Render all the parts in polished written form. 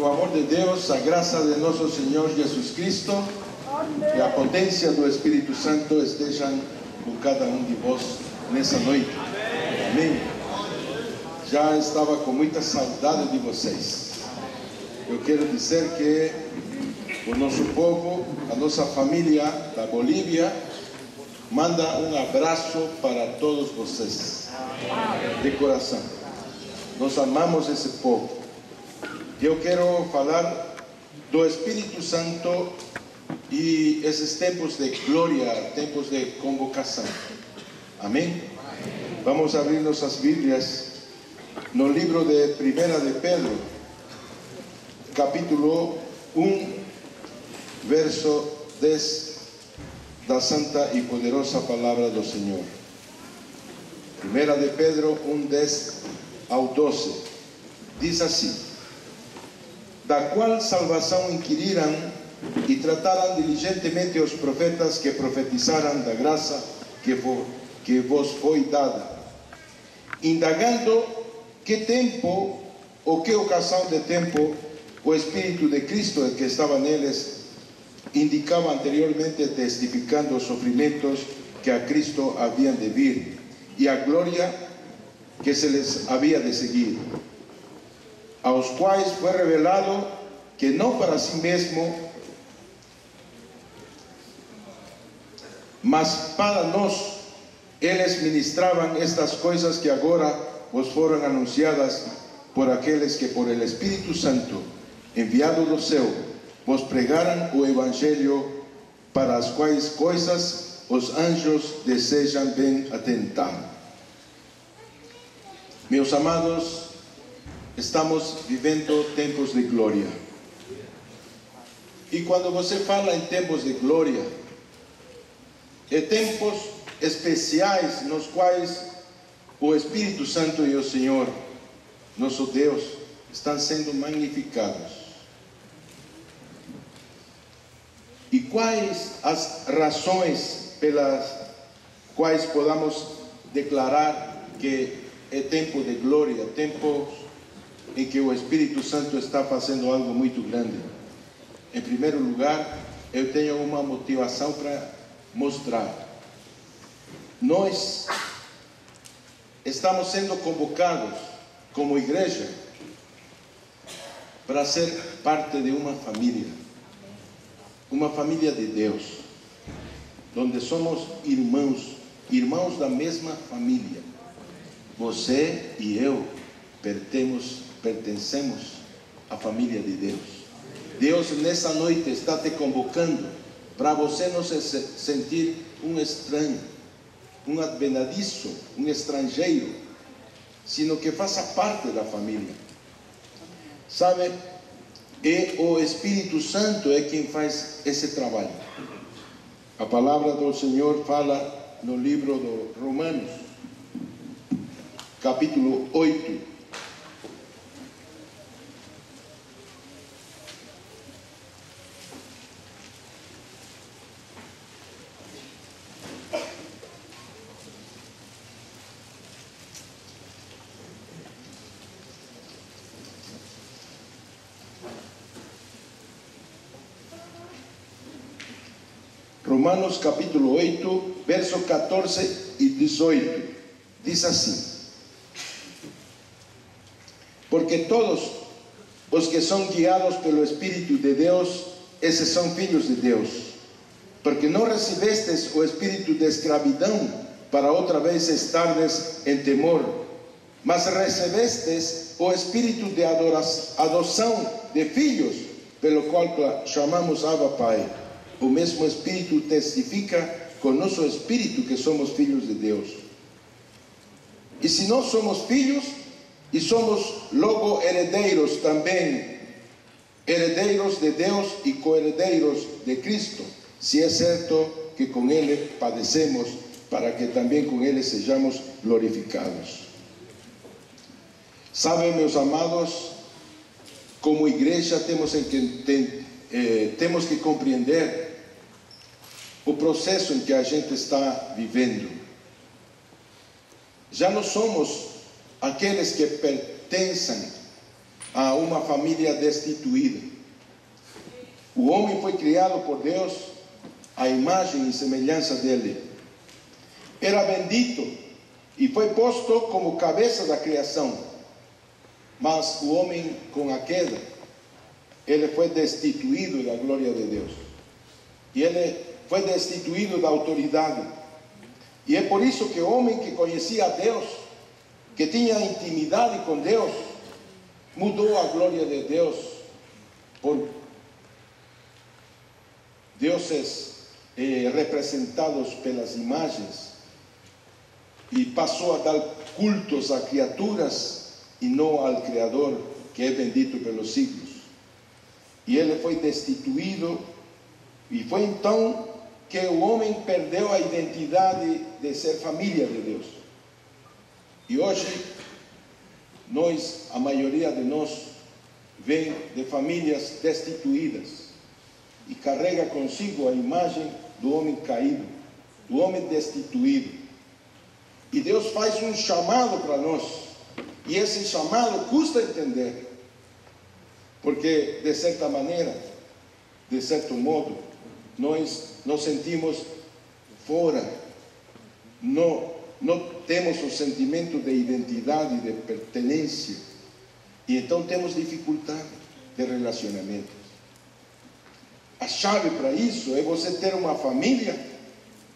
o amor de Deus, a graça de nosso Senhor Jesus Cristo e a potência do Espírito Santo estejam com cada um de vós nessa noite. Amém. Já estava com muita saudade de vocês. Eu quero dizer que o nosso povo, a nossa família da Bolívia, manda um abraço para todos vocês, de coração. Nós amamos esse povo. Eu quero falar do Espírito Santo e esses tempos de glória, tempos de convocação. Amém? Vamos abrir nossas Bíblias no livro de 1 de Pedro, capítulo 1, verso 10 da santa e poderosa palavra do Senhor. 1 de Pedro 1, 10 ao 12, diz assim: da qual salvação inquiriram e trataram diligentemente os profetas que profetizaram da graça que vos foi dada, indagando que tempo ou que ocasião de tempo o Espírito de Cristo que estava neles indicava anteriormente, testificando os sofrimentos que a Cristo haviam de vir e a glória que se les havia de seguir, aos quais foi revelado que não para si mesmo, mas para nós, eles ministravam estas coisas que agora vos foram anunciadas por aqueles que por el Espírito Santo, enviado do céu, vos pregaram o Evangelho, para as quais coisas os anjos desejam bem atentar. Meus amados, estamos vivendo tempos de glória. E quando você fala em tempos de glória, é tempos especiais nos quais o Espírito Santo e o Senhor, nosso Deus, estão sendo magnificados. E quais as razões pelas quais podamos declarar que é tempo de glória, tempo em que o Espírito Santo está fazendo algo muito grande? Em primeiro lugar, eu tenho uma motivação para mostrar. Nós estamos sendo convocados como igreja para ser parte de uma família de Deus, onde somos irmãos da mesma família. Você e eu pertencemos à família de Deus. Deus nessa noite está te convocando para você não se sentir um estranho, um advenediço, um estrangeiro, sino que faça parte da família. Sabe, e o Espírito Santo é quem faz esse trabalho. A palavra do Senhor fala no livro de Romanos, capítulo 8, Romanos capítulo 8, verso 14 e 18, diz assim: porque todos os que são guiados pelo Espírito de Deus, esses são filhos de Deus. Porque não recebestes o espírito de escravidão, para outra vez estardes em temor, mas recebestes o espírito de adoção de filhos, pelo qual chamamos Abba Pai. O mesmo Espírito testifica com nosso espírito que somos filhos de Deus. E se nós somos filhos, e somos logo herdeiros também, herdeiros de Deus e co-herdeiros de Cristo, se é certo que com Ele padecemos, para que também com Ele sejamos glorificados. Sabem, meus amados, como igreja temos que compreender o processo em que a gente está vivendo. Já não somos aqueles que pertencem a uma família destituída. O homem foi criado por Deus à imagem e semelhança dele. Era bendito e foi posto como cabeça da criação. Mas o homem, com a queda, ele foi destituído da glória de Deus. E ele foi destituído da autoridade. E é por isso que o homem que conhecia a Deus, que tinha intimidade com Deus, mudou a glória de Deus por deuses representados pelas imagens, e passou a dar cultos a criaturas e não ao Criador, que é bendito pelos siglos. E ele foi destituído, e foi então que o homem perdeu a identidade de ser família de Deus. E hoje, a maioria de nós, vem de famílias destituídas e carrega consigo a imagem do homem caído, do homem destituído. E Deus faz um chamado para nós, e esse chamado custa entender, porque de certa maneira, de certo modo, nós nos sentimos fora, não temos o sentimento de identidade, de pertenência, e então temos dificuldade de relacionamento. A chave para isso é você ter uma família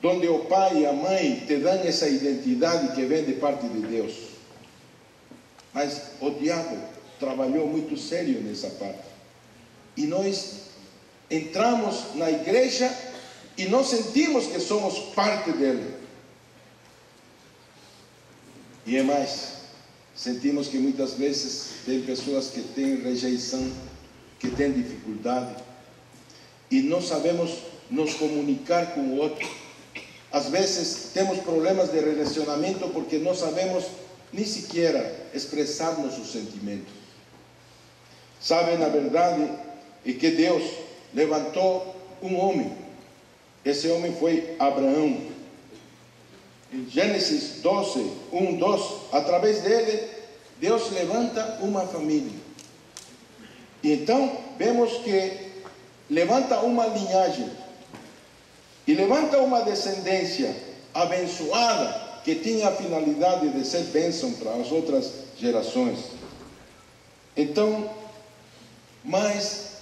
onde o pai e a mãe te dão essa identidade que vem de parte de Deus. Mas o diabo trabalhou muito sério nessa parte. E nós entramos na igreja e não sentimos que somos parte dele. E é mais, sentimos que muitas vezes tem pessoas que têm rejeição, que têm dificuldade, e não sabemos nos comunicar com o outro. Às vezes temos problemas de relacionamento porque não sabemos nem sequer expressar nossos sentimentos. Sabe, na verdade, é que Deus levantou um homem. Esse homem foi Abraão. Em Gênesis 12, 1, 2, através dele, Deus levanta uma família. E então, vemos que levanta uma linhagem. E levanta uma descendência abençoada, que tinha a finalidade de ser bênção para as outras gerações. Então, mas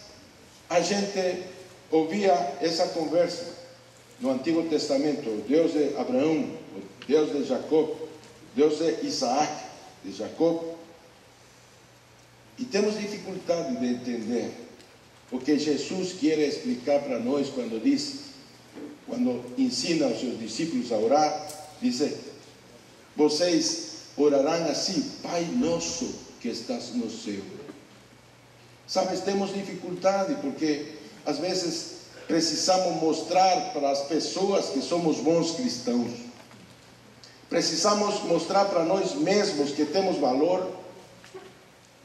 a gente ouvia essa conversa no Antigo Testamento: o Deus de Abraão, o Deus de Jacó, Deus de Isaac, de Jacó. E temos dificuldade de entender o que Jesus quer explicar para nós quando ensina os seus discípulos a orar. Diz: vocês orarão assim: Pai nosso que estás no céu. Sabes, temos dificuldade porque às vezes precisamos mostrar para as pessoas que somos bons cristãos. Precisamos mostrar para nós mesmos que temos valor,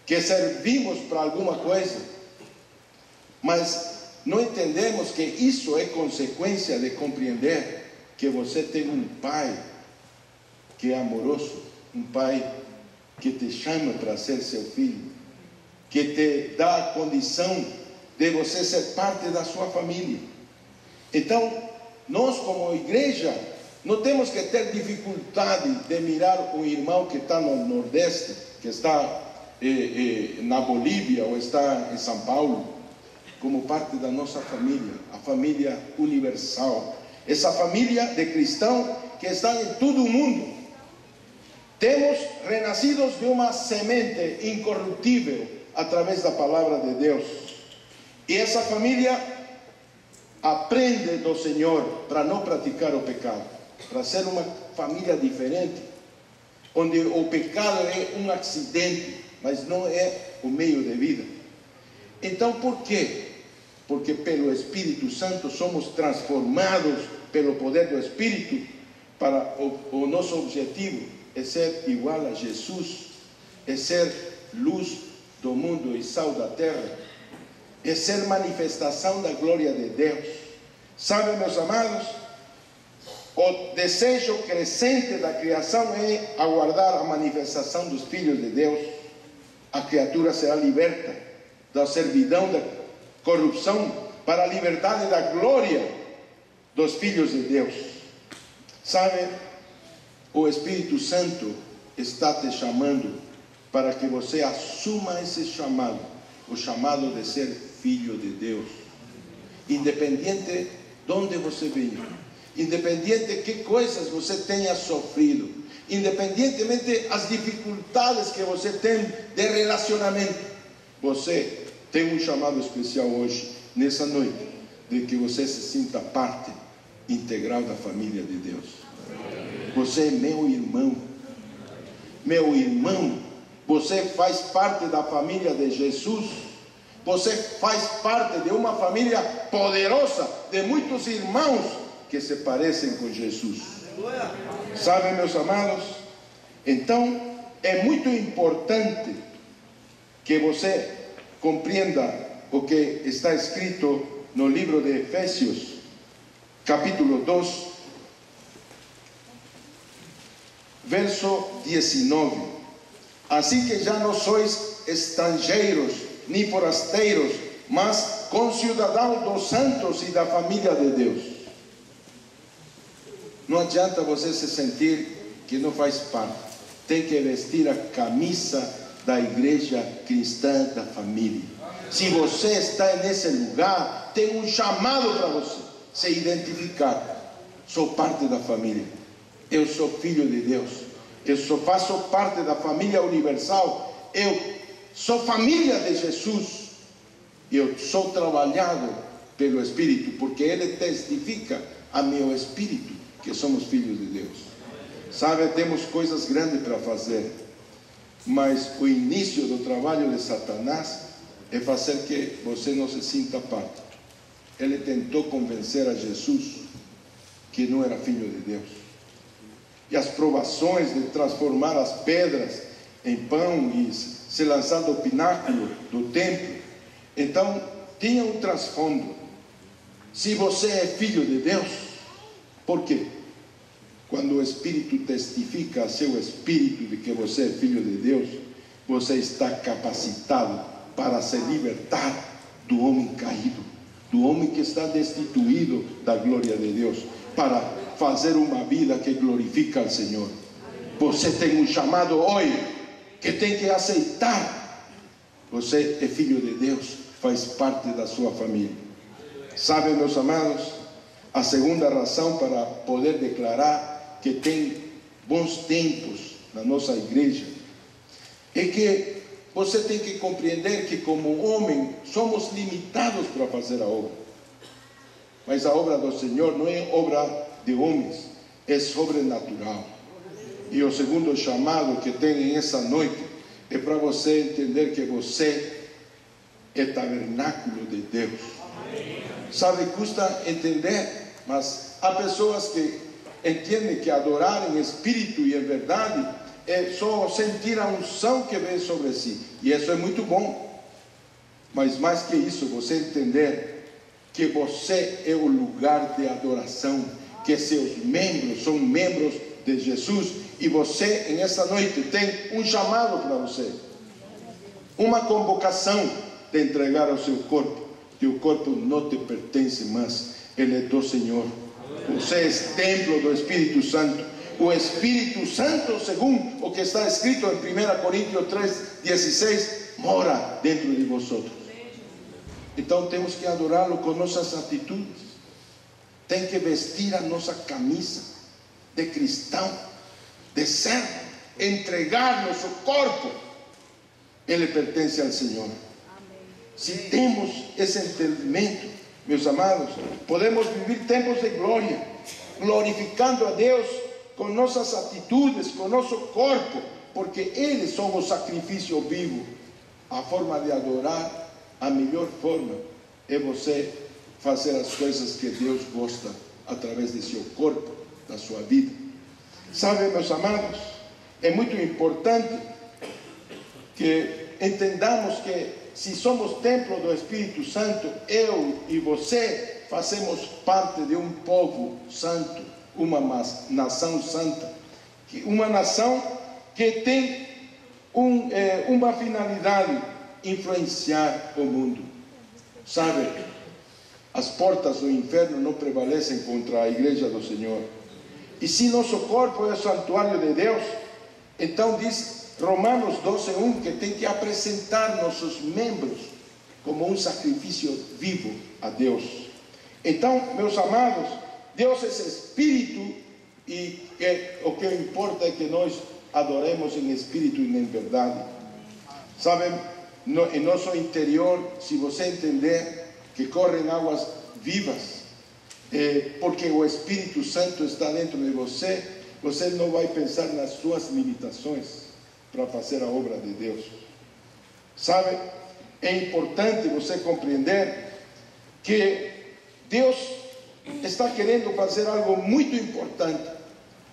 que servimos para alguma coisa, mas não entendemos que isso é consequência de compreender que você tem um Pai que é amoroso, um Pai que te chama para ser seu filho, que te dá a condição de você ser parte da sua família. Então, nós como igreja, não temos que ter dificuldade de mirar o irmão que está no Nordeste, que está na Bolívia ou está em São Paulo, como parte da nossa família, a família universal, essa família de cristãos que estão em todo o mundo. Temos renascidos de uma semente incorruptível através da palavra de Deus, e essa família aprende do Senhor para não praticar o pecado, para ser uma família diferente, onde o pecado é um acidente, mas não é o meio de vida. Então, por quê? Porque pelo Espírito Santo somos transformados pelo poder do Espírito para o nosso objetivo é ser igual a Jesus, é ser luz do mundo e sal da terra, é ser manifestação da glória de Deus. Sabe, meus amados, o desejo crescente da criação é aguardar a manifestação dos filhos de Deus. a criatura será liberta da servidão, da corrupção, para a liberdade da glória dos filhos de Deus. Sabe, o Espírito Santo está te chamando para que você assuma esse chamado, o chamado de ser filho de Deus. Independente de onde você venha, independente de que coisas você tenha sofrido, independentemente das dificuldades que você tem de relacionamento, você tem um chamado especial hoje, nessa noite, de que você se sinta parte integral da família de Deus. Você é meu irmão, você faz parte da família de Jesus, você faz parte de uma família poderosa, de muitos irmãos que se parecem com Jesus. Sabe, meus amados? Então, é muito importante que você compreenda o que está escrito no livro de Efésios, capítulo 2, verso 19. Assim que já não sois estrangeiros, nem forasteiros, mas concidadãos dos santos e da família de Deus. Não adianta você se sentir que não faz parte. Tem que vestir a camisa da igreja cristã da família. Se você está nesse lugar, tem um chamado para você se identificar. Sou parte da família. Eu sou filho de Deus. Eu faço parte da família universal. Eu sou família de Jesus. Eu sou trabalhado pelo Espírito, porque Ele testifica a meu Espírito que somos filhos de Deus. Sabe, temos coisas grandes para fazer, mas o início do trabalho de Satanás é fazer que você não se sinta parte. Ele tentou convencer a Jesus que não era filho de Deus. E as provações de transformar as pedras em pão e se lançar do pináculo do templo, então tinha um transfundo. Se você é filho de Deus, por quê? Quando o Espírito testifica a seu espírito de que você é filho de Deus, você está capacitado para se libertar do homem caído, do homem que está destituído da glória de Deus, para fazer uma vida que glorifica ao Senhor. Você tem um chamado hoje que tem que aceitar. Você é filho de Deus, faz parte da sua família. Sabe, meus amados, a segunda razão para poder declarar que tem bons tempos na nossa igreja é que você tem que compreender que, como homem, somos limitados para fazer a obra. Mas a obra do Senhor não é obra de homens, é sobrenatural. E o segundo chamado que tem essa noite é para você entender que você é tabernáculo de Deus. Sabe, custa entender, mas há pessoas que entendem que adorar em espírito e em verdade é só sentir a unção que vem sobre si, e isso é muito bom. Mas mais que isso, você entender que você é o lugar de adoração, que seus membros são membros de Jesus, e você, nessa noite, tem um chamado para você, uma convocação de entregar o seu corpo, que o corpo não te pertence mais, ele é do Senhor. Você é templo do Espírito Santo. O Espírito Santo, segundo o que está escrito em 1 Coríntios 3:16, mora dentro de vosotros. Então temos que adorá-lo com nossas atitudes. Tem que vestir a nossa camisa de cristão, de servo, entregar nosso corpo. Ele pertence ao Senhor. Se temos esse entendimento, meus amados, podemos viver tempos de glória, glorificando a Deus com nossas atitudes, com nosso corpo, porque eles são o sacrifício vivo. A forma de adorar, a melhor forma, é você fazer as coisas que Deus gosta através de seu corpo, da sua vida. Sabe, meus amados, é muito importante que entendamos que se somos templo do Espírito Santo, eu e você fazemos parte de um povo santo, uma nação santa, uma nação que tem uma finalidade: influenciar o mundo. Sabe, as portas do inferno não prevalecem contra a igreja do Senhor. E se nosso corpo é o santuário de Deus, então diz Romanos 12:1 que tem que apresentar nossos membros como um sacrifício vivo a Deus. Então, meus amados, Deus é espírito, e o que importa é que nós adoremos em espírito e em verdade. Sabe, em nosso interior, se você entender que correm águas vivas, porque o Espírito Santo está dentro de você, você não vai pensar nas suas limitações para fazer a obra de Deus. Sabe, é importante você compreender que Deus está querendo fazer algo muito importante,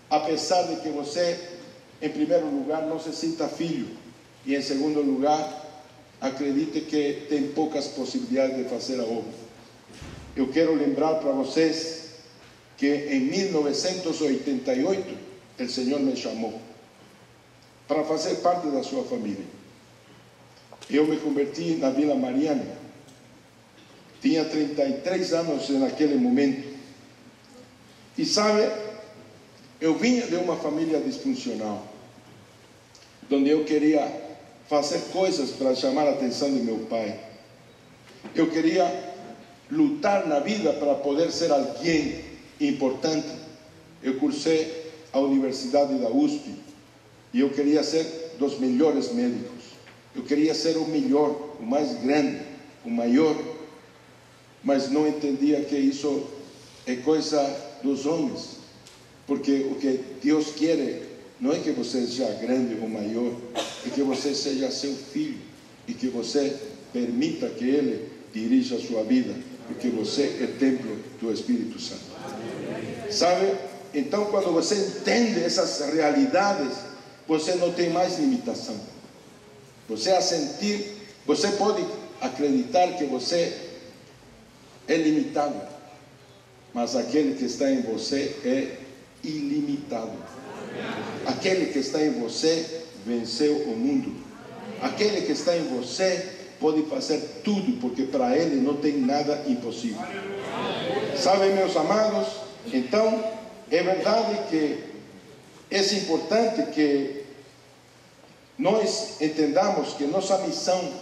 apesar de que você, em primeiro lugar, não se sinta filho, e em segundo lugar, acredite que tem poucas possibilidades de fazer a obra. Eu quero lembrar para vocês que em 1988 o Senhor me chamou para fazer parte da sua família. Eu me converti na Vila Mariana, tinha 33 anos naquele momento, e sabe, eu vinha de uma família disfuncional, onde eu queria fazer coisas para chamar a atenção de meu pai. Eu queria lutar na vida para poder ser alguém importante. Eu cursei a Universidade da USP e eu queria ser dos melhores médicos. Eu queria ser o melhor, o mais grande, o maior, mas não entendia que isso é coisa dos homens, porque o que Deus quer não é que você seja grande ou maior, é que você seja seu filho e que você permita que Ele dirija a sua vida, porque você é templo do Espírito Santo. Sabe? Então, quando você entende essas realidades, você não tem mais limitação. Você pode acreditar que você é limitado, mas aquele que está em você é ilimitado. Aquele que está em você venceu o mundo. Aquele que está em você pode fazer tudo, porque para ele não tem nada impossível. Sabe, meus amados? Então, é verdade que é importante que nós entendamos que nossa missão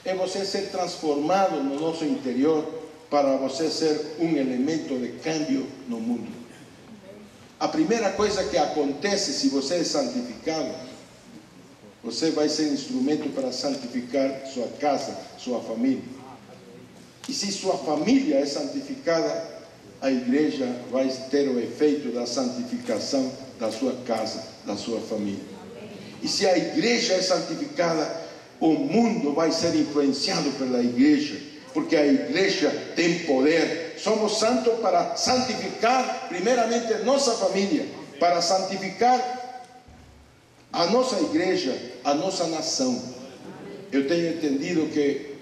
é você ser transformado no nosso interior para você ser um elemento de câmbio no mundo. A primeira coisa que acontece se você é santificado, você vai ser instrumento para santificar sua casa, sua família. E se sua família é santificada, a igreja vai ter o efeito da santificação da sua casa, da sua família. E se a igreja é santificada, o mundo vai ser influenciado pela igreja, porque a igreja tem poder. Somos santos para santificar primeiramente nossa família, para santificar a nossa igreja, a nossa nação. Eu tenho entendido que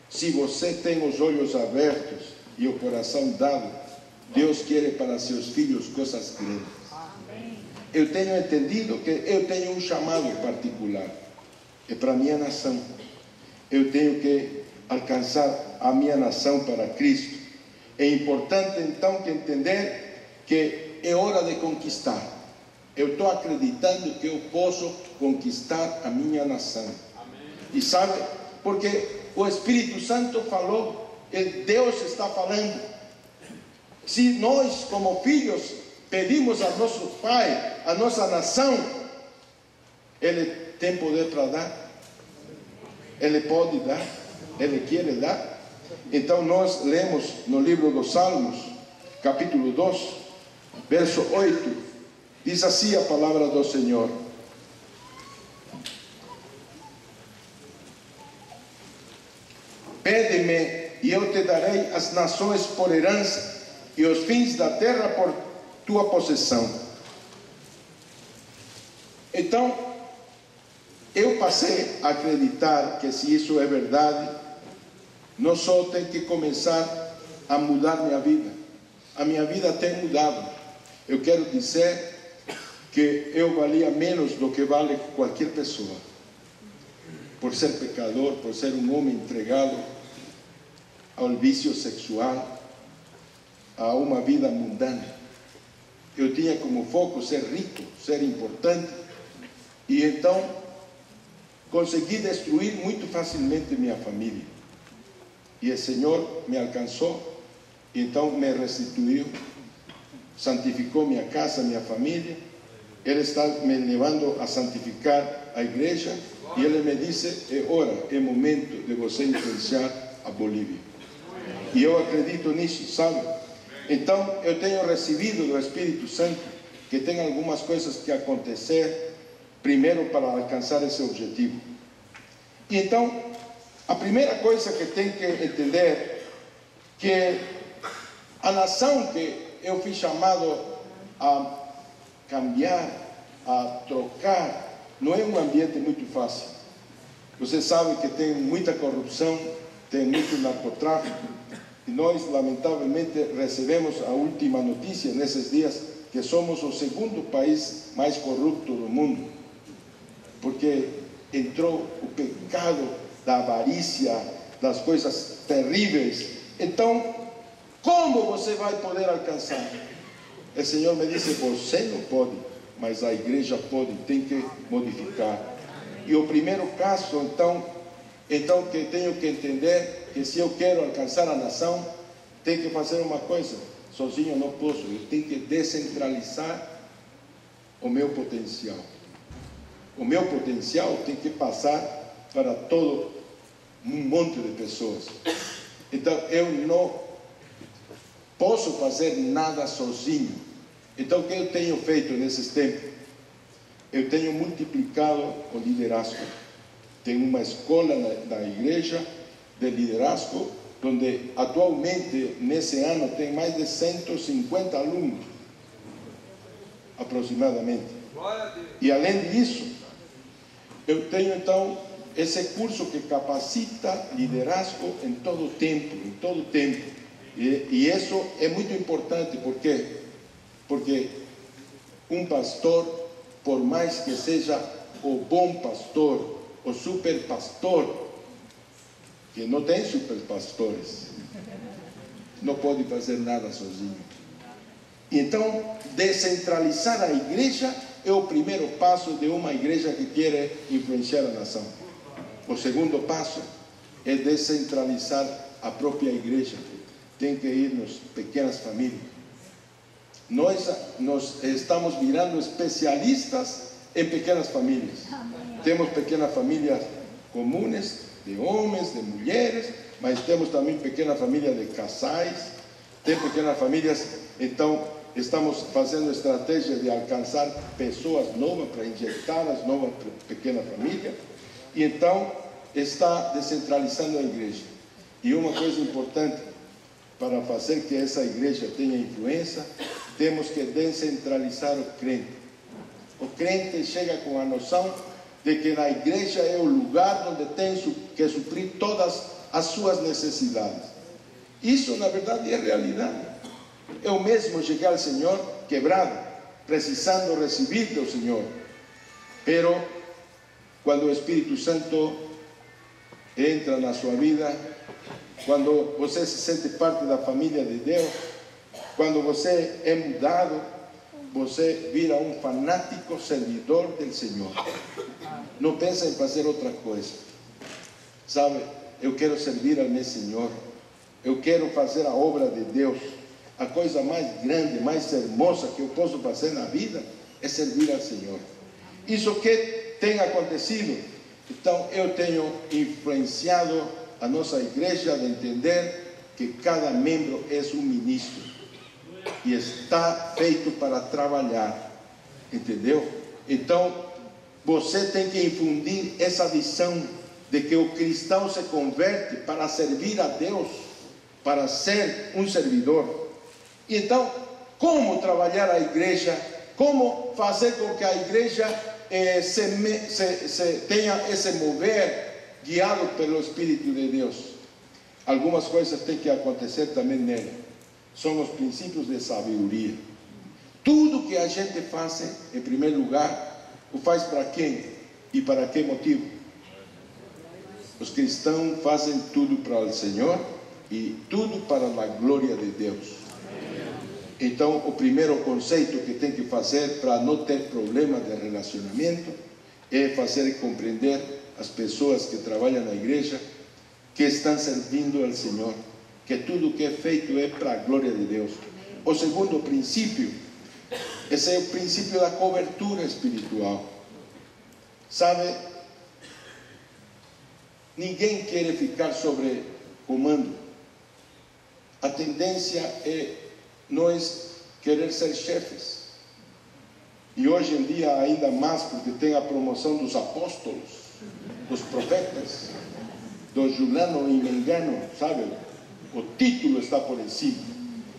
se você tem os olhos abertos e o coração dado, Deus quer para seus filhos coisas grandes. Eu tenho entendido que eu tenho um chamado particular, é para a minha nação. Eu tenho que alcançar a minha nação para Cristo. É importante então que entender que é hora de conquistar. Eu estou acreditando que eu posso conquistar a minha nação. E sabe, porque o Espírito Santo falou, Deus está falando. Se nós como filhos pedimos a nosso Pai, a nossa nação, Ele tem poder para dar. Ele pode dar, Ele quer dar. Então nós lemos no livro dos Salmos, capítulo 2, verso 8, diz assim a palavra do Senhor: pede-me e eu te darei as nações por herança e os fins da terra por tua possessão. Então, eu passei a acreditar que se isso é verdade, não só tem que começar a mudar minha vida. A minha vida tem mudado. Eu quero dizer que eu valia menos do que vale qualquer pessoa, por ser pecador, por ser um homem entregado ao vício sexual, a uma vida mundana. Eu tinha como foco ser rico, ser importante, e então consegui destruir muito facilmente minha família. E o Senhor me alcançou, e então me restituiu, santificou minha casa, minha família. Ele está me levando a santificar a igreja, e ele me disse: é hora, é momento de você influenciar a Bolívia. E eu acredito nisso, sabe? Então eu tenho recebido do Espírito Santo que tem algumas coisas que acontecer primeiro para alcançar esse objetivo. E então a primeira coisa que tem que entender que a nação que eu fui chamado a cambiar, a trocar, não é um ambiente muito fácil. Você sabe que tem muita corrupção, tem muito narcotráfico, e nós lamentavelmente recebemos a última notícia nesses dias que somos o segundo país mais corrupto do mundo, porque entrou o pecado da avarícia, das coisas terríveis. Então, como você vai poder alcançar? O Senhor me disse: você não pode, mas a igreja pode, tem que modificar. E o primeiro caso, então que tenho que entender que se eu quero alcançar a nação, tenho que fazer uma coisa: sozinho eu não posso, eu tenho que descentralizar o meu potencial. O meu potencial tem que passar para todo um monte de pessoas. Então eu não posso fazer nada sozinho. Então o que eu tenho feito nesses tempos? Eu tenho multiplicado o liderazgo. Tem uma escola na igreja de liderazgo, onde atualmente nesse ano tem mais de 150 alunos aproximadamente. E além disso, eu tenho então esse curso que capacita liderazgo em todo tempo, e isso é muito importante. Por quê? Porque um pastor, por mais que seja o bom pastor, o super pastor, que não tem super pastores, não pode fazer nada sozinho. Então, descentralizar a igreja é o primeiro passo de uma igreja que quer influenciar a nação. O segundo passo é descentralizar a própria igreja. Tem que ir nas pequenas famílias. Nós estamos virando especialistas em pequenas famílias. Temos pequenas famílias comuns, de homens, de mulheres, mas temos também pequena família de casais, tem pequenas famílias. Então estamos fazendo estratégia de alcançar pessoas novas para injetá-las numa pequena família, e então está descentralizando a igreja. E uma coisa importante para fazer que essa igreja tenha influência, temos que descentralizar o crente. O crente chega com a noção de que na igreja é o lugar onde tem que suprir todas as suas necessidades. Isso na verdade é realidade. Eu mesmo cheguei ao Senhor quebrado, precisando receber do Senhor, pero quando o Espírito Santo entra na sua vida, quando você se sente parte da família de Deus, quando você é mudado, você vira um fanático servidor do Senhor. Não pensa em fazer outra coisa. Sabe, eu quero servir ao meu Senhor. Eu quero fazer a obra de Deus. A coisa mais grande, mais hermosa que eu posso fazer na vida é servir ao Senhor. Isso que tem acontecido. Então eu tenho influenciado a nossa igreja de entender que cada membro é um ministro e está feito para trabalhar, entendeu? Então você tem que infundir essa visão de que o cristão se converte para servir a Deus, para ser um servidor. E então, como trabalhar a igreja? Como fazer com que a igreja tenha esse mover guiado pelo Espírito de Deus? Algumas coisas têm que acontecer também nele. São os princípios de sabedoria. Tudo que a gente faz, em primeiro lugar, o faz para quem e para que motivo? Os cristãos fazem tudo para o Senhor e tudo para a glória de Deus. Então, o primeiro conceito que tem que fazer para não ter problema de relacionamento é fazer compreender as pessoas que trabalham na igreja que estão servindo ao Senhor, que tudo que é feito é para a glória de Deus. O segundo princípio, esse é o princípio da cobertura espiritual. Sabe, ninguém quer ficar sobre comando. A tendência é nós querer ser chefes. E hoje em dia ainda mais, porque tem a promoção dos apóstolos, dos profetas, do Julano e Mengano, sabe? O título está por cima.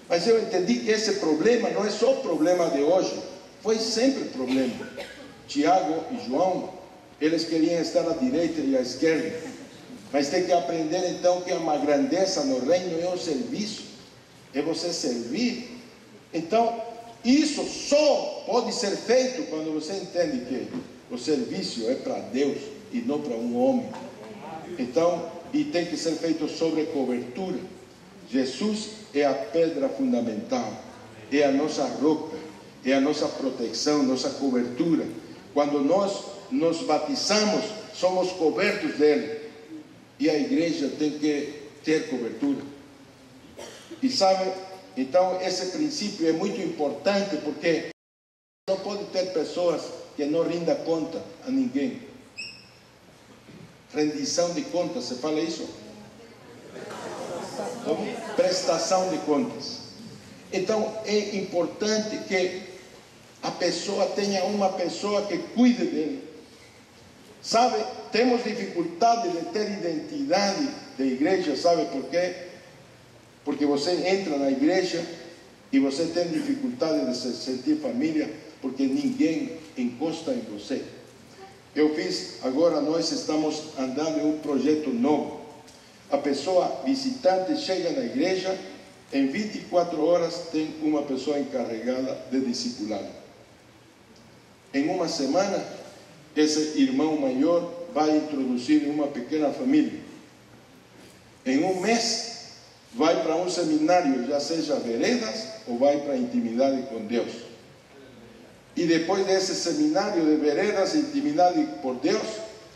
Mas eu entendi que esse problema não é só o problema de hoje, foi sempre problema. Tiago e João, eles queriam estar à direita e à esquerda, mas tem que aprender então que uma grandeza no reino é o serviço, é você servir. Então, isso só pode ser feito quando você entende que o serviço é para Deus e não para um homem. Então, e tem que ser feito sobre cobertura. Jesus é a pedra fundamental, é a nossa roca, é a nossa proteção, nossa cobertura. Quando nós nos batizamos, somos cobertos dele. E a igreja tem que ter cobertura. E sabe, então esse princípio é muito importante, porque não pode ter pessoas que não rendam conta a ninguém. Rendição de contas, se fala isso? Como? Prestação de contas. Então é importante que a pessoa tenha uma pessoa que cuide dele. Sabe, temos dificuldade de ter identidade de igreja, sabe por quê? Porque você entra na igreja e você tem dificuldade de se sentir família, porque ninguém encosta em você. Agora nós estamos andando em um projeto novo. A pessoa visitante chega na igreja, em 24 horas tem uma pessoa encarregada de discipulá-lo. Em uma semana, esse irmão maior vai introduzir uma pequena família. Em um mês, vai para um seminário, já seja veredas ou vai para a intimidade com Deus. E depois desse seminário de veredas e intimidade por Deus,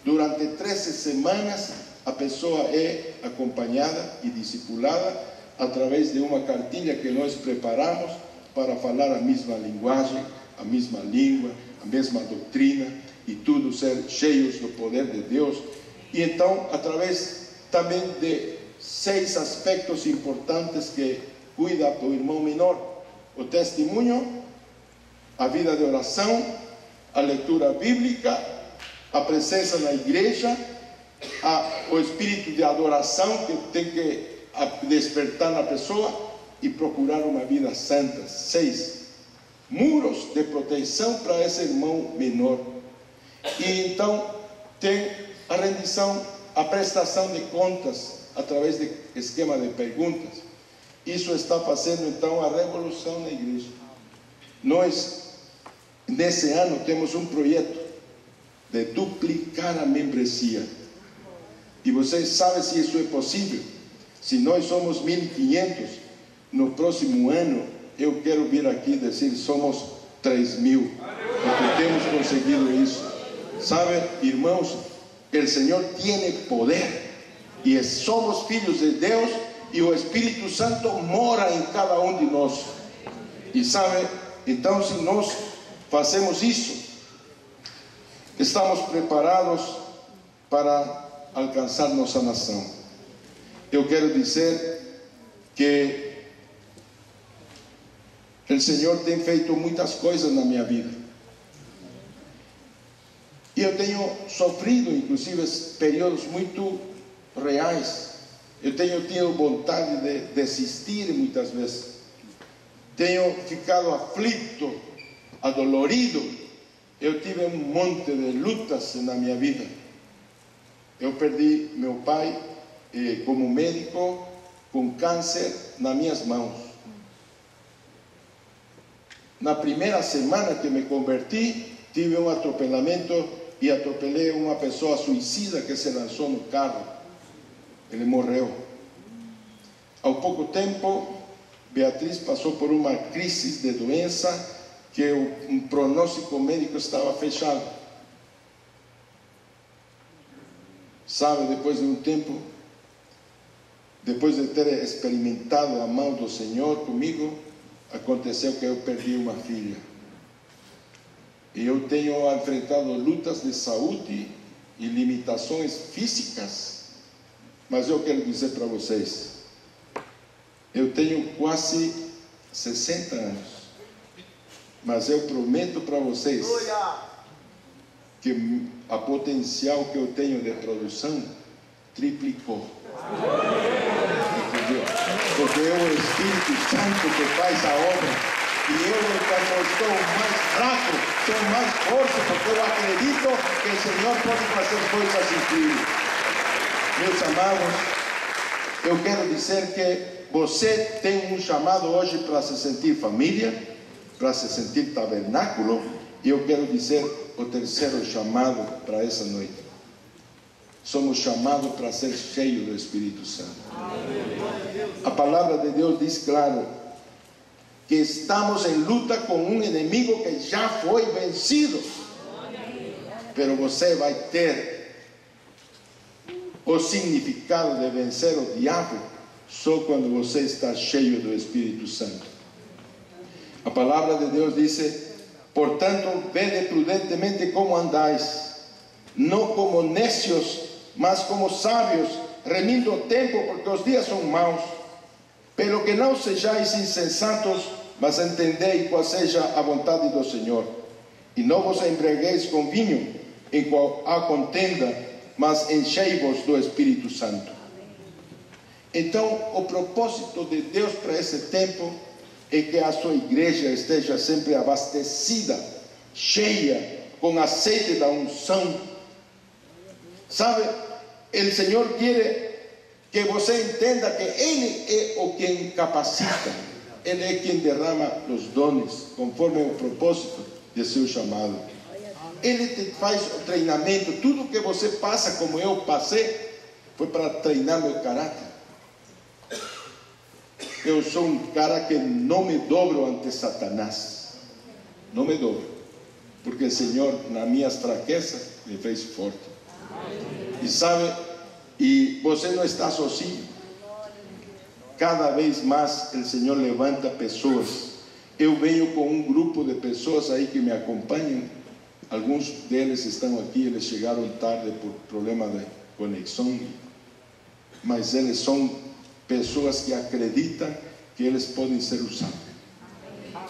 durante 13 semanas, a pessoa é acompanhada e discipulada através de uma cartilha que nós preparamos para falar a mesma linguagem, a mesma língua, a mesma doutrina, e tudo ser cheios do poder de Deus. E então, através também de 6 aspectos importantes que cuida do irmão menor: o testemunho, a vida de oração, a leitura bíblica, a presença na igreja, o espírito de adoração que tem que despertar na pessoa, e procurar uma vida santa. 6 muros de proteção para esse irmão menor. E então tem a rendição, a prestação de contas através de esquema de perguntas. Isso está fazendo então a revolução na igreja. Nós, nesse ano, temos um projeto de duplicar a membresia. E vocês sabem se isso é possível? Se nós somos 1.500, no próximo ano eu quero vir aqui dizer somos 3.000, porque temos conseguido isso. Sabe, irmãos, o Senhor tem poder, e somos filhos de Deus, e o Espírito Santo mora em cada um de nós. E sabe, então se nós fazemos isso, estamos preparados para alcançar nossa nação. Eu quero dizer que o Senhor tem feito muitas coisas na minha vida. E eu tenho sofrido, inclusive, períodos muito reais. Eu tenho tido vontade de desistir muitas vezes. Tenho ficado aflito, adolorido. Eu tive um monte de lutas na minha vida. Eu perdi meu pai como médico com câncer nas minhas mãos. Na primeira semana que me converti, tive um atropelamento e atropelei uma pessoa suicida que se lançou no carro. Ele morreu. Há pouco tempo, Beatriz passou por uma crise de doença que um pronóstico médico estava fechado. Sabe, depois de um tempo, depois de ter experimentado a mão do Senhor comigo, aconteceu que eu perdi uma filha. E eu tenho enfrentado lutas de saúde e limitações físicas. Mas eu quero dizer para vocês, eu tenho quase 60 anos. Mas eu prometo para vocês que a potencial que eu tenho de produção triplicou. Entendeu? Porque é o Espírito Santo que faz a obra. E eu, quando estou mais fraco, tenho mais força, porque eu acredito que o Senhor pode fazer coisas incríveis. Meus amados, eu quero dizer que você tem um chamado hoje para se sentir família, para se sentir tabernáculo, e eu quero dizer o terceiro chamado para essa noite. Somos chamados para ser cheios do Espírito Santo. A palavra de Deus diz claro que estamos em luta com um inimigo que já foi vencido. Pero você vai ter o significado de vencer o diabo só quando você está cheio do Espírito Santo. A palavra de Deus diz: portanto, vede prudentemente como andais, não como necios, mas como sábios, remindo o tempo, porque os dias são maus. Pelo que não sejais insensatos, mas entendei qual seja a vontade do Senhor. E não vos embriagueis com vinho, em qual há contenda, mas enchei-vos do Espírito Santo. Então, o propósito de Deus para esse tempo é que a sua igreja esteja sempre abastecida, cheia, com azeite da unção. Sabe, o Senhor quer que você entenda que Ele é o quem capacita, Ele é quem derrama os dons, conforme o propósito de seu chamado. Ele te faz o treinamento. Tudo que você passa, como eu passei, foi para treinar meu caráter. Eu sou um cara que não me dobro ante Satanás. Não me dobro. Porque o Senhor, nas minhas fraquezas, me fez forte. E sabe, e você não está sozinho. Cada vez mais o Senhor levanta pessoas. Eu venho com um grupo de pessoas aí que me acompanham. Alguns deles estão aqui, eles chegaram tarde por problema de conexão. Mas eles são pessoas que acreditam que eles podem ser usados.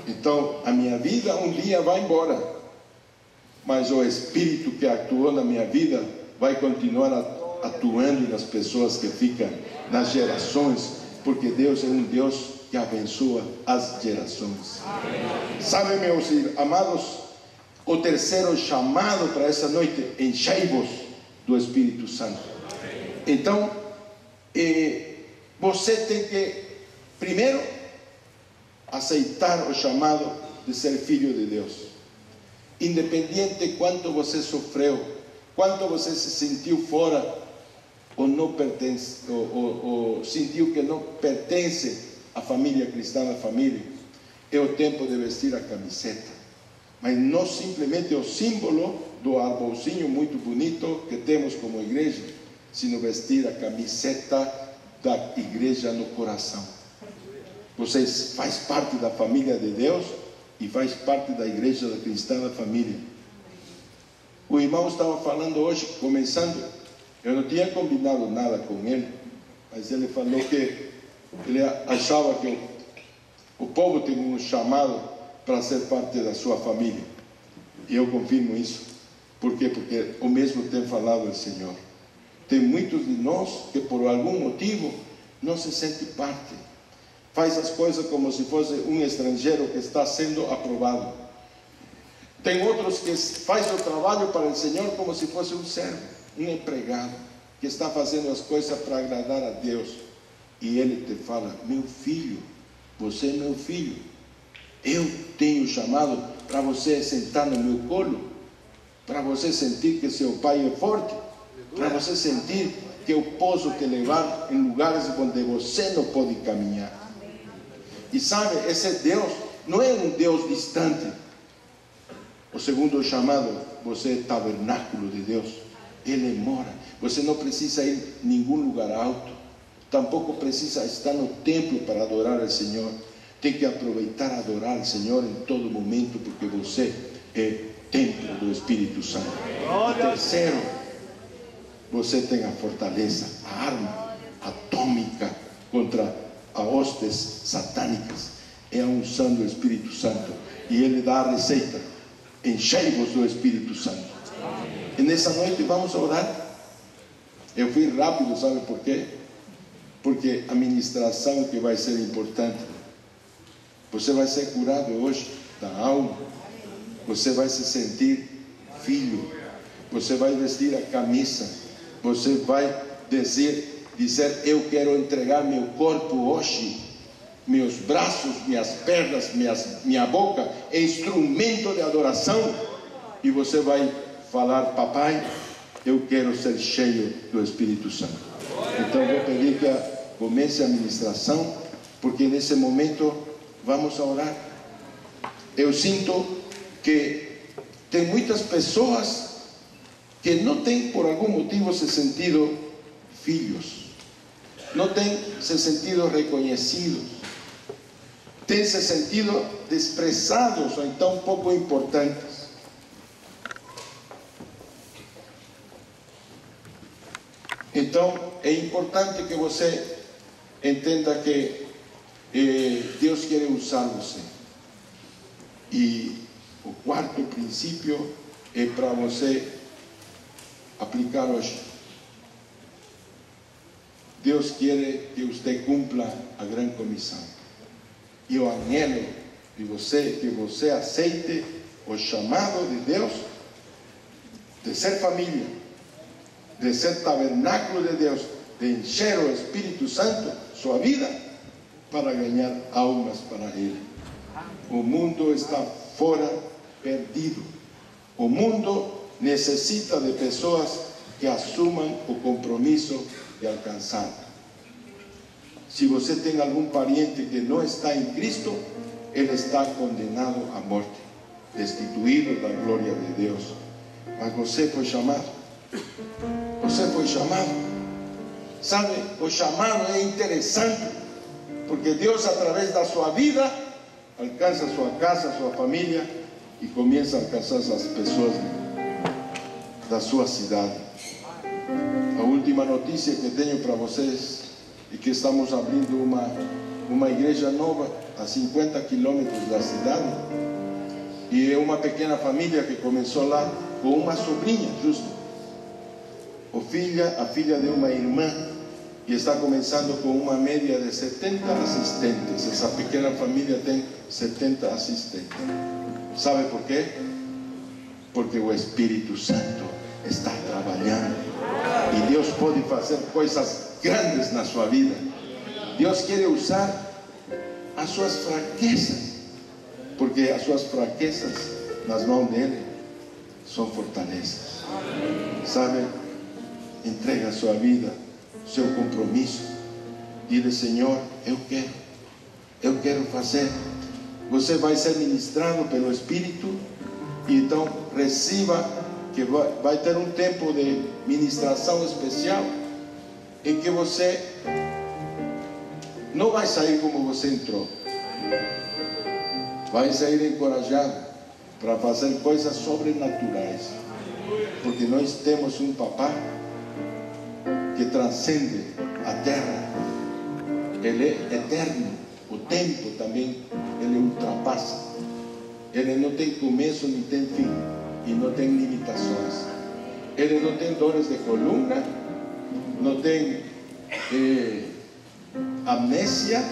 Então, a minha vida um dia vai embora, mas o Espírito que atuou na minha vida vai continuar atuando nas pessoas que ficam, nas gerações, porque Deus é um Deus que abençoa as gerações. Sabe, meus amados, o terceiro chamado para essa noite: enchei-vos do Espírito Santo. Então, você tem que, primeiro, aceitar o chamado de ser filho de Deus. Independente de quanto você sofreu, quanto você se sentiu fora, ou não pertence, ou sentiu que não pertence à família cristã, à família, é o tempo de vestir a camiseta. Mas não simplesmente o símbolo do arbolzinho muito bonito que temos como igreja, sino vestir a camiseta da igreja no coração. Você faz parte da família de Deus e faz parte da igreja da cristã da família. O irmão estava falando hoje, começando, eu não tinha combinado nada com ele, mas ele falou que ele achava que o povo tem um chamado para ser parte da sua família. E eu confirmo isso. Por quê? Porque o mesmo tem falado o Senhor. Tem muitos de nós que por algum motivo não se sente parte. Faz as coisas como se fosse um estrangeiro que está sendo aprovado. Tem outros que faz o trabalho para o Senhor como se fosse um servo, um empregado, que está fazendo as coisas para agradar a Deus. E Ele te fala: meu filho, você é meu filho. Eu tenho chamado para você sentar no meu colo, para você sentir que seu pai é forte, para você sentir que eu posso te levar em lugares onde você não pode caminhar. E sabe, esse Deus não é um Deus distante. O segundo chamado, você é tabernáculo de Deus. Ele mora. Você não precisa ir em nenhum lugar alto, tampouco precisa estar no templo para adorar ao Senhor. Tem que aproveitar a adorar ao Senhor em todo momento, porque você é templo do Espírito Santo. E terceiro, você tem a fortaleza, a arma atômica contra as hostes satânicas. É a unção do Espírito Santo, e Ele dá a receita: enchei-vos do Espírito Santo. E nessa noite vamos orar. Eu fui rápido, sabe por quê? Porque a ministração que vai ser importante. Você vai ser curado hoje da alma. Você vai se sentir filho. Você vai vestir a camisa. Você vai dizer, eu quero entregar meu corpo hoje, meus braços, minhas pernas, minha boca, é instrumento de adoração. E você vai falar: papai, eu quero ser cheio do Espírito Santo. Então vou pedir que comece a ministração, porque nesse momento vamos a orar. Eu sinto que tem muitas pessoas que não têm por algum motivo se sentido filhos, não têm se sentido reconhecidos, têm se sentido desprezados ou então pouco importantes. Então é importante que você entenda que Deus quer usar você. E o quarto princípio é para você aplicar hoje. Deus quer que você cumpra a grande comissão. E eu anelo de você que você aceite o chamado de Deus de ser família, de ser tabernáculo de Deus, de encher o Espírito Santo sua vida para ganhar almas para Ele. O mundo está fora, perdido. O mundo necessita de pessoas que assumam o compromisso de alcançar. Se você tem algum parente que não está em Cristo, ele está condenado à morte, destituído da glória de Deus. Mas você foi chamado. Você foi chamado. Sabe, o chamado é interessante, porque Deus, através da sua vida, alcança a sua casa, a sua família, e começa a alcançar as pessoas da sua cidade. A última notícia que tenho para vocês é que estamos abrindo uma igreja nova a 50 quilômetros da cidade, e é uma pequena família que começou lá com uma sobrinha, justo. A filha de uma irmã, e está começando com uma média de 70 assistentes. Essa pequena família tem 70 assistentes. Sabe por quê? Porque o Espírito Santo está trabalhando, e Deus pode fazer coisas grandes na sua vida. Deus quer usar as suas fraquezas, porque as suas fraquezas nas mãos dele são fortalezas. Sabe? Entrega a sua vida, seu compromisso. Diga: Senhor, eu quero fazer. Você vai ser ministrado pelo Espírito, e então receba que vai ter um tempo de ministração especial, em que você não vai sair como você entrou, vai sair encorajado para fazer coisas sobrenaturais, porque nós temos um papá que transcende a terra. Ele é eterno. O tempo também ele ultrapassa. Ele não tem começo nem tem fim, e não tem limitações. Ele não tem dores de coluna, não tem amnésia,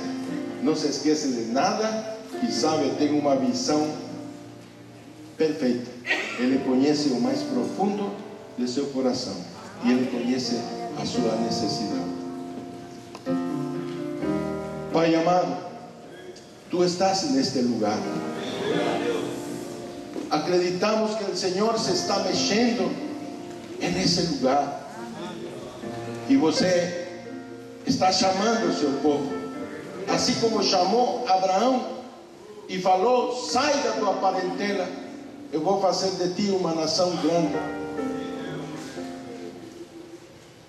não se esquece de nada, e sabe, tem uma visão perfeita. Ele conhece o mais profundo de seu coração, e ele conhece a sua necessidade. Pai amado, tú estás en este lugar. Acreditamos que el Señor se está mexendo en ese lugar. E você está chamando o seu povo, assim como chamou Abraão e falou: sai da tua parentela, eu vou fazer de ti uma nação grande.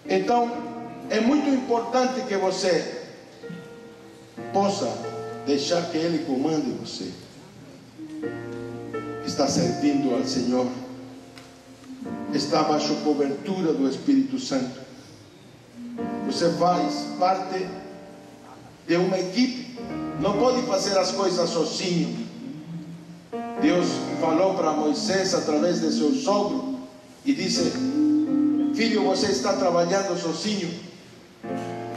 Então é muito importante que você possa deixar que Ele comande você. Está servindo ao Senhor, está baixo cobertura do Espírito Santo. Você faz parte de uma equipe, não pode fazer as coisas sozinho. Deus falou para Moisés através de seu sogro e disse: filho, você está trabalhando sozinho,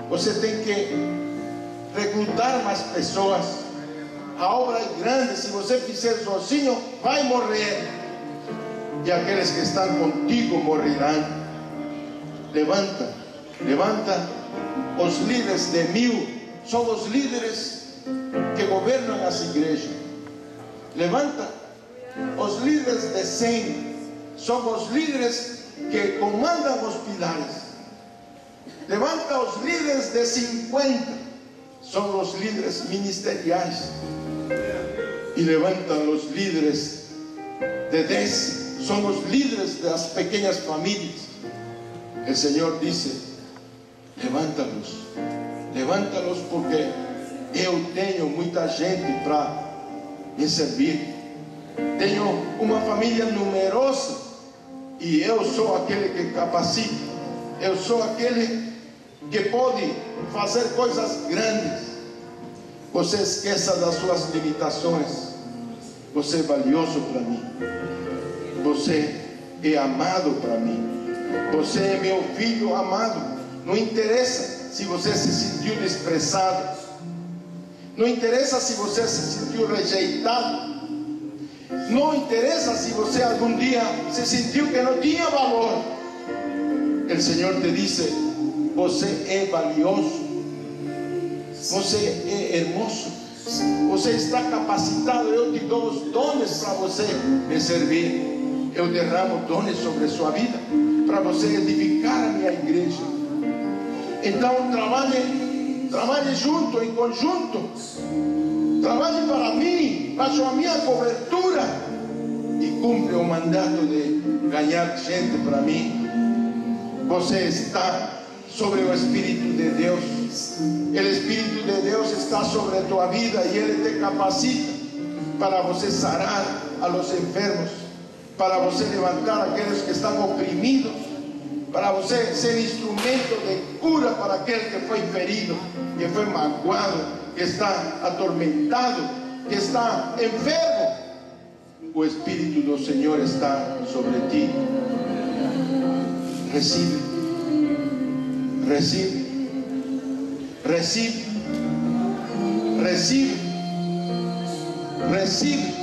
você tem que recrutar mais pessoas. A obra é grande, se você fizer sozinho, vai morrer, e aqueles que estão contigo morrerão. Levanta os líderes de 1000, são os líderes que governam as igrejas. Levanta os líderes de 100, são os líderes que comandam os pilares. Levanta os líderes de 50, são os líderes ministeriais. E levanta os líderes de 10, são os líderes das pequenas famílias. O Senhor disse: levanta-los, porque eu tenho muita gente para me servir. Tenho uma família numerosa e eu sou aquele que capacita. Eu sou aquele que pode fazer coisas grandes. Você esqueça das suas limitações. Você é valioso para mim. Você é amado para mim. Você é meu filho amado. Não interessa se você se sentiu desprezado, não interessa se você se sentiu rejeitado, não interessa se você algum dia se sentiu que não tinha valor. O Senhor te disse: você é valioso, você é hermoso, você está capacitado. Eu te dou os dons para você me servir. Eu derramo dons sobre a sua vida para você edificar a minha igreja. Então trabalhe junto, em conjunto. Trabalhe para mim, baixo a minha cobertura, e cumpre o mandato de ganhar gente para mim. Você está sobre o Espírito de Deus. O Espírito de Deus está sobre a tua vida e Ele te capacita para você sarar a los enfermos, para você levantar aqueles que estão oprimidos, para você ser instrumento de cura para aquele que foi ferido, que foi magoado, que está atormentado, que está enfermo. O Espírito do Senhor está sobre ti. Recibe, recibe, recibe, recibe, recibe.